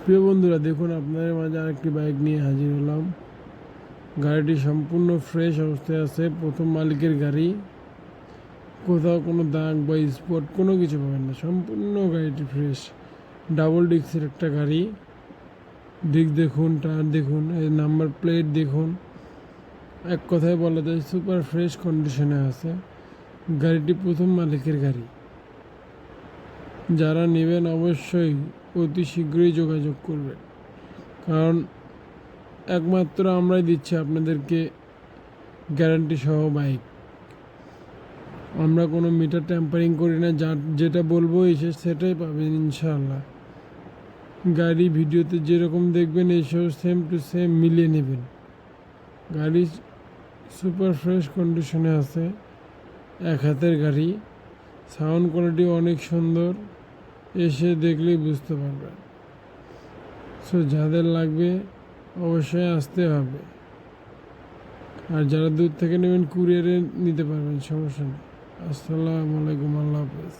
প্রিয় বন্ধুরা, দেখুন আপনাদের মাঝে আরেকটি বাইক নিয়ে হাজির হলাম। গাড়িটি সম্পূর্ণ ফ্রেশ অবস্থায় আছে, প্রথম মালিকের গাড়ি। কোথাও কোনো দাগ বা স্পট কোনো কিছু পাবেন না, সম্পূর্ণ গাড়িটি ফ্রেশ। ডাবল ডিস্কের একটা গাড়ি। ডিস্ক দেখুন, টায়ার দেখুন, এই নাম্বার প্লেট দেখুন। এক কথায় বলা যায় সুপার ফ্রেশ কন্ডিশনে আছে। গাড়িটি প্রথম মালিকের গাড়ি। যারা নেবেন অবশ্যই অতি শীঘ্রই যোগাযোগ করবেন, কারণ একমাত্র আমরাই দিচ্ছি আপনাদেরকে গ্যারান্টি সহ বাইক। আমরা কোনো মিটার ট্যাম্পারিং করি না, যেটা বলবো এসে সেটাই পাবেন ইনশাআল্লাহ। গাড়ি ভিডিওতে যেরকম দেখবেন এইসব সেম টু সেম মিলিয়ে নেবেন। গাড়ি সুপার ফ্রেশ কন্ডিশনে আছে, এক হাতের গাড়ি। সাউন্ড কোয়ালিটি অনেক সুন্দর, এসে দেখলেই বুঝতে পারবেন। সো যাদের লাগবে অবশ্যই আসতে হবে। আর যারা দূর থেকে নেবেন কুরিয়ারে নিতে পারবেন, সমস্যা নেই। আসসালামু আলাইকুম, আল্লাহ হাফেজ।